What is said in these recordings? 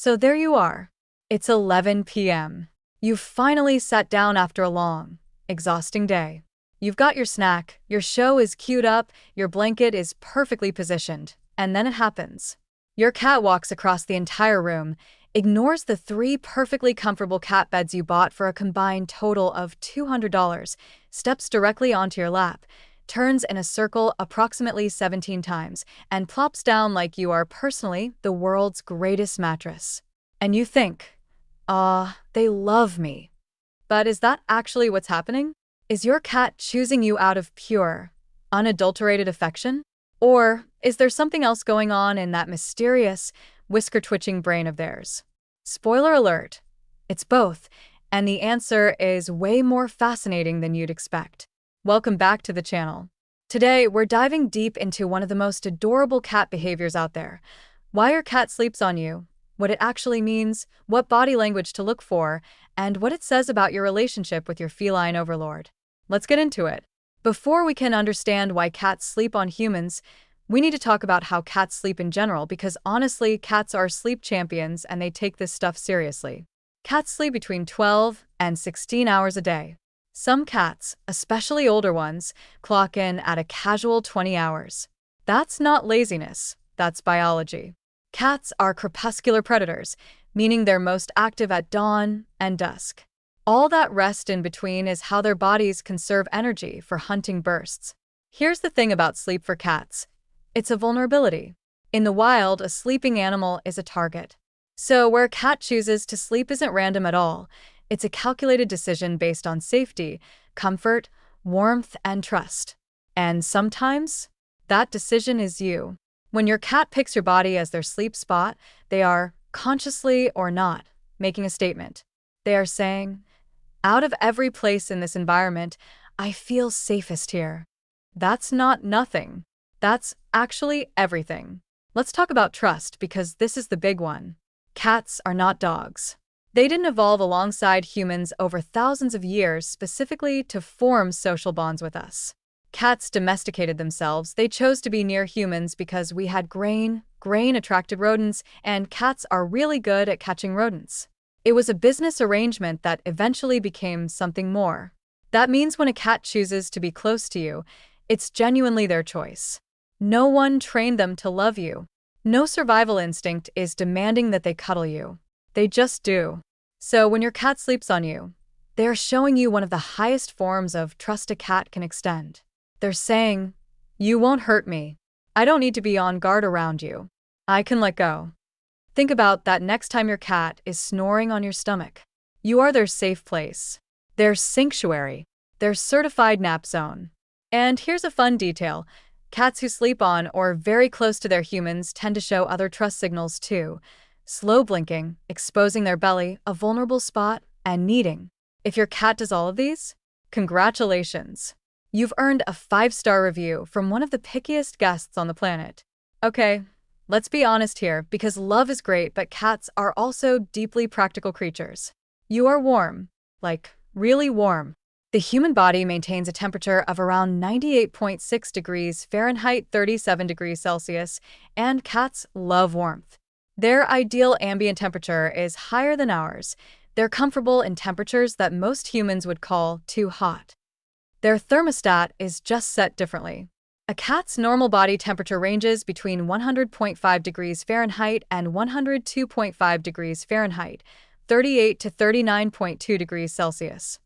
So there you are. It's 11 p.m. You've finally sat down after a long, exhausting day. You've got your snack, your show is queued up, your blanket is perfectly positioned, and then it happens. Your cat walks across the entire room, ignores the 3 perfectly comfortable cat beds you bought for a combined total of $200, steps directly onto your lap, turns in a circle approximately 17 times, and plops down like you are personally the world's greatest mattress. And you think, they love me. But is that actually what's happening? Is your cat choosing you out of pure, unadulterated affection? Or is there something else going on in that mysterious, whisker-twitching brain of theirs? Spoiler alert, it's both, and the answer is way more fascinating than you'd expect. Welcome back to the channel. Today, we're diving deep into one of the most adorable cat behaviors out there. Why your cat sleeps on you, what it actually means, what body language to look for, and what it says about your relationship with your feline overlord. Let's get into it. Before we can understand why cats sleep on humans, we need to talk about how cats sleep in general because honestly, cats are sleep champions and they take this stuff seriously. Cats sleep between 12 and 16 hours a day. Some cats, especially older ones, clock in at a casual 20 hours. That's not laziness, that's biology. Cats are crepuscular predators, meaning they're most active at dawn and dusk. All that rest in between is how their bodies conserve energy for hunting bursts. Here's the thing about sleep for cats. It's a vulnerability. In the wild, a sleeping animal is a target. So where a cat chooses to sleep isn't random at all. It's a calculated decision based on safety, comfort, warmth, and trust. And sometimes, that decision is you. When your cat picks your body as their sleep spot, they are, consciously or not, making a statement. They are saying, out of every place in this environment, I feel safest here. That's not nothing. That's actually everything. Let's talk about trust because this is the big one. Cats are not dogs. They didn't evolve alongside humans over thousands of years specifically to form social bonds with us. Cats domesticated themselves. They chose to be near humans because we had grain attracted rodents, and cats are really good at catching rodents. It was a business arrangement that eventually became something more. That means when a cat chooses to be close to you, it's genuinely their choice. No one trained them to love you. No survival instinct is demanding that they cuddle you. They just do. So when your cat sleeps on you, they're showing you one of the highest forms of trust a cat can extend. They're saying, you won't hurt me. I don't need to be on guard around you. I can let go. Think about that next time your cat is snoring on your stomach. You are their safe place, their sanctuary, their certified nap zone. And here's a fun detail. Cats who sleep on or very close to their humans tend to show other trust signals too. Slow blinking, exposing their belly, a vulnerable spot, and kneading. If your cat does all of these, congratulations. You've earned a 5-star review from one of the pickiest guests on the planet. Okay, let's be honest here, because love is great, but cats are also deeply practical creatures. You are warm, like really warm. The human body maintains a temperature of around 98.6 degrees Fahrenheit, 37 degrees Celsius, and cats love warmth. Their ideal ambient temperature is higher than ours. They're comfortable in temperatures that most humans would call too hot. Their thermostat is just set differently. A cat's normal body temperature ranges between 100.5 degrees Fahrenheit and 102.5 degrees Fahrenheit, 38 to 39.2 degrees Celsius.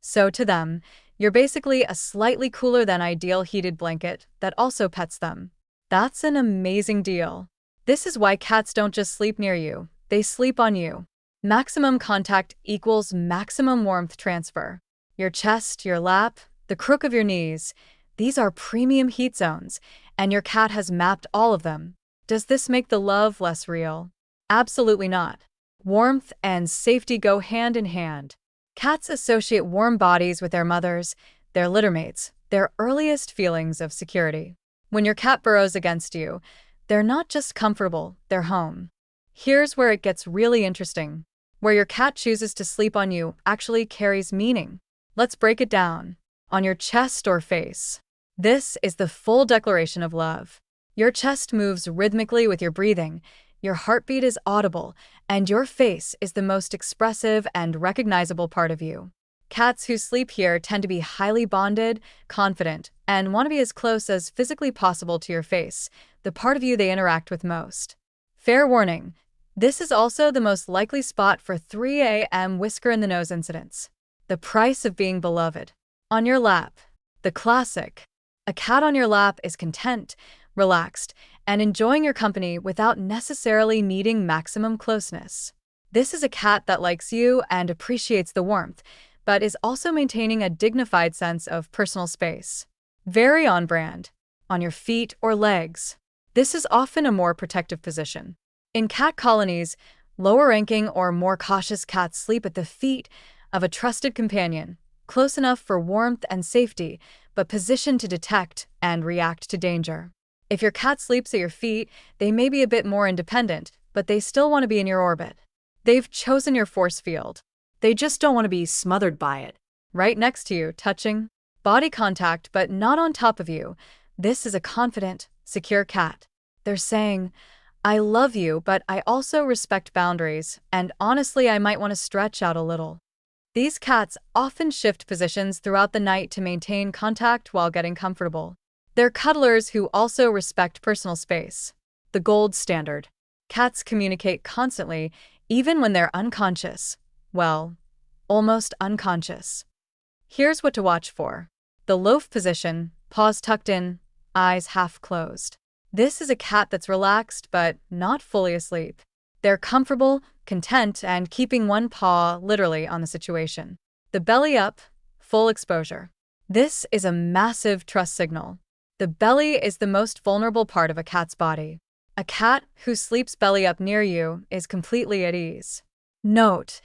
So to them, you're basically a slightly cooler than ideal heated blanket that also pets them. That's an amazing deal. This is why cats don't just sleep near you, they sleep on you. Maximum contact equals maximum warmth transfer. Your chest, your lap, the crook of your knees, these are premium heat zones, and your cat has mapped all of them. Does this make the love less real? Absolutely not. Warmth and safety go hand in hand. Cats associate warm bodies with their mothers, their littermates, their earliest feelings of security. When your cat burrows against you, they're not just comfortable, they're home. Here's where it gets really interesting. Where your cat chooses to sleep on you actually carries meaning. Let's break it down. On your chest or face. This is the full declaration of love. Your chest moves rhythmically with your breathing, your heartbeat is audible, and your face is the most expressive and recognizable part of you. Cats who sleep here tend to be highly bonded, confident, and want to be as close as physically possible to your face, the part of you they interact with most. Fair warning, this is also the most likely spot for 3 a.m. whisker in the nose incidents. The price of being beloved. On your lap. The classic. A cat on your lap is content, relaxed, and enjoying your company without necessarily needing maximum closeness. This is a cat that likes you and appreciates the warmth, but is also maintaining a dignified sense of personal space. Very on brand. On your feet or legs. This is often a more protective position. In cat colonies, lower-ranking or more cautious cats sleep at the feet of a trusted companion, close enough for warmth and safety, but positioned to detect and react to danger. If your cat sleeps at your feet, they may be a bit more independent, but they still want to be in your orbit. They've chosen your force field. They just don't want to be smothered by it. Right next to you, touching. Body contact, but not on top of you. This is a confident, secure cat. They're saying, I love you, but I also respect boundaries, and honestly, I might want to stretch out a little. These cats often shift positions throughout the night to maintain contact while getting comfortable. They're cuddlers who also respect personal space. The gold standard. Cats communicate constantly, even when they're unconscious. Well, almost unconscious. Here's what to watch for. The loaf position, paws tucked in, eyes half closed. This is a cat that's relaxed but not fully asleep. They're comfortable, content, and keeping one paw literally on the situation. The belly up, full exposure. This is a massive trust signal. The belly is the most vulnerable part of a cat's body. A cat who sleeps belly up near you is completely at ease. Note,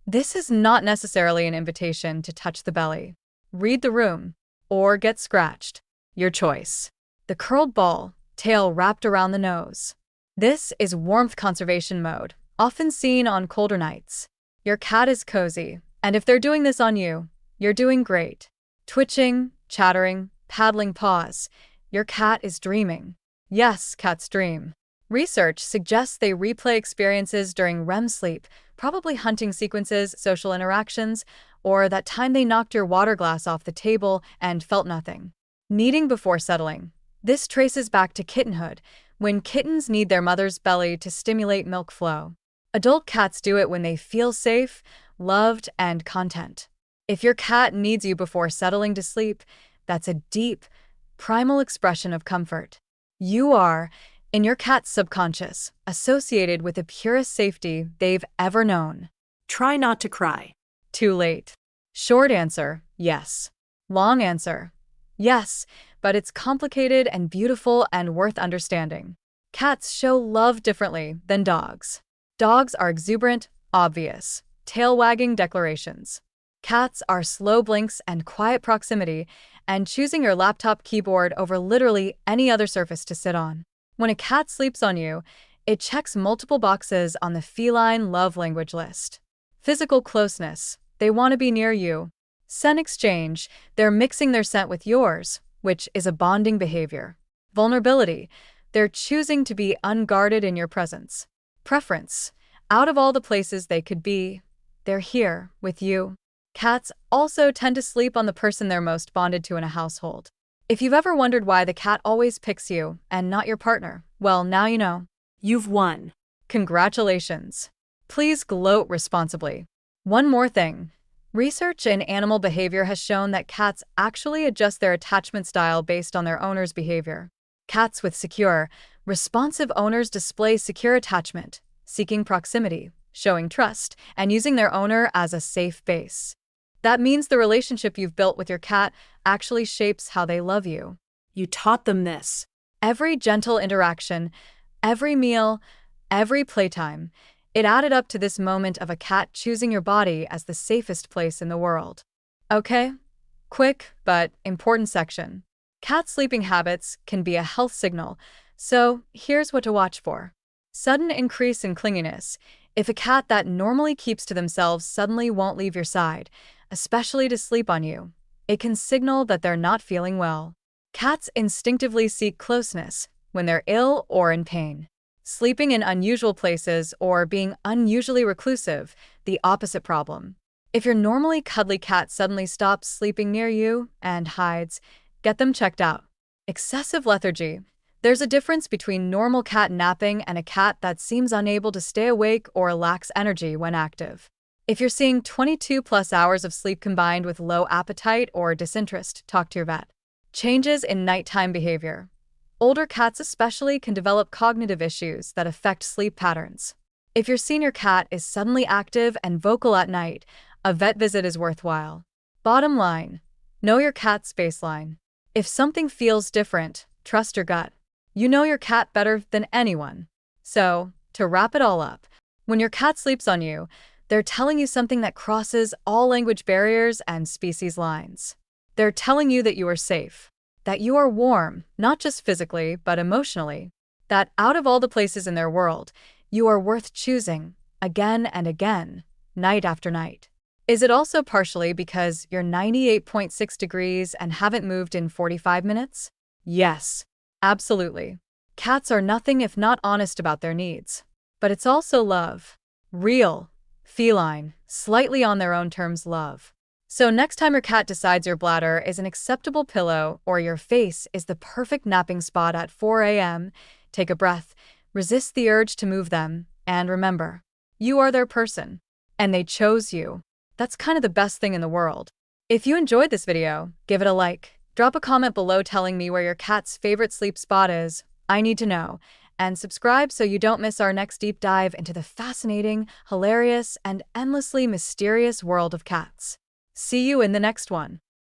this is not necessarily an invitation to touch the belly. Read the room, or get scratched. Your choice. The curled ball, tail wrapped around the nose. This is warmth conservation mode, often seen on colder nights. Your cat is cozy, and if they're doing this on you, you're doing great. Twitching, chattering, paddling paws. Your cat is dreaming. Yes, cats dream. Research suggests they replay experiences during REM sleep, probably hunting sequences, social interactions, or that time they knocked your water glass off the table and felt nothing. Kneading before settling. This traces back to kittenhood, when kittens need their mother's belly to stimulate milk flow. Adult cats do it when they feel safe, loved, and content. If your cat needs you before settling to sleep, that's a deep, primal expression of comfort. You are, in your cat's subconscious, associated with the purest safety they've ever known. Try not to cry. Too late. Short answer, yes. Long answer, yes, but it's complicated and beautiful and worth understanding. Cats show love differently than dogs. Dogs are exuberant, obvious, tail-wagging declarations. Cats are slow blinks and quiet proximity, and choosing your laptop keyboard over literally any other surface to sit on. When a cat sleeps on you, it checks multiple boxes on the feline love language list. Physical closeness, they want to be near you. Scent exchange, they're mixing their scent with yours, which is a bonding behavior. Vulnerability, they're choosing to be unguarded in your presence. Preference, out of all the places they could be, they're here with you. Cats also tend to sleep on the person they're most bonded to in a household. If you've ever wondered why the cat always picks you and not your partner, well, now you know. You've won. Congratulations. Please gloat responsibly. One more thing. Research in animal behavior has shown that cats actually adjust their attachment style based on their owner's behavior. Cats with secure, responsive owners display secure attachment, seeking proximity, showing trust, and using their owner as a safe base. That means the relationship you've built with your cat actually shapes how they love you. You taught them this. Every gentle interaction, every meal, every playtime, it added up to this moment of a cat choosing your body as the safest place in the world. Okay, quick but important section. Cat sleeping habits can be a health signal, so here's what to watch for. Sudden increase in clinginess. If a cat that normally keeps to themselves suddenly won't leave your side, especially to sleep on you, it can signal that they're not feeling well. Cats instinctively seek closeness when they're ill or in pain. Sleeping in unusual places or being unusually reclusive, the opposite problem. If your normally cuddly cat suddenly stops sleeping near you and hides, get them checked out. Excessive lethargy. There's a difference between normal cat napping and a cat that seems unable to stay awake or lacks energy when active. If you're seeing 22 plus hours of sleep combined with low appetite or disinterest, talk to your vet. Changes in nighttime behavior. Older cats especially can develop cognitive issues that affect sleep patterns. If your senior cat is suddenly active and vocal at night, a vet visit is worthwhile. Bottom line, know your cat's baseline. If something feels different, trust your gut. You know your cat better than anyone. So, to wrap it all up, when your cat sleeps on you, they're telling you something that crosses all language barriers and species lines. They're telling you that you are safe, that you are warm, not just physically, but emotionally, that out of all the places in their world, you are worth choosing, again and again, night after night. Is it also partially because you're 98.6 degrees and haven't moved in 45 minutes? Yes, absolutely. Cats are nothing if not honest about their needs. But it's also love. Real, feline, slightly on their own terms love. So next time your cat decides your bladder is an acceptable pillow or your face is the perfect napping spot at 4 a.m., take a breath, resist the urge to move them, and remember, you are their person. And they chose you. That's kind of the best thing in the world. If you enjoyed this video, give it a like. Drop a comment below telling me where your cat's favorite sleep spot is. I need to know. And subscribe so you don't miss our next deep dive into the fascinating, hilarious, and endlessly mysterious world of cats. See you in the next one.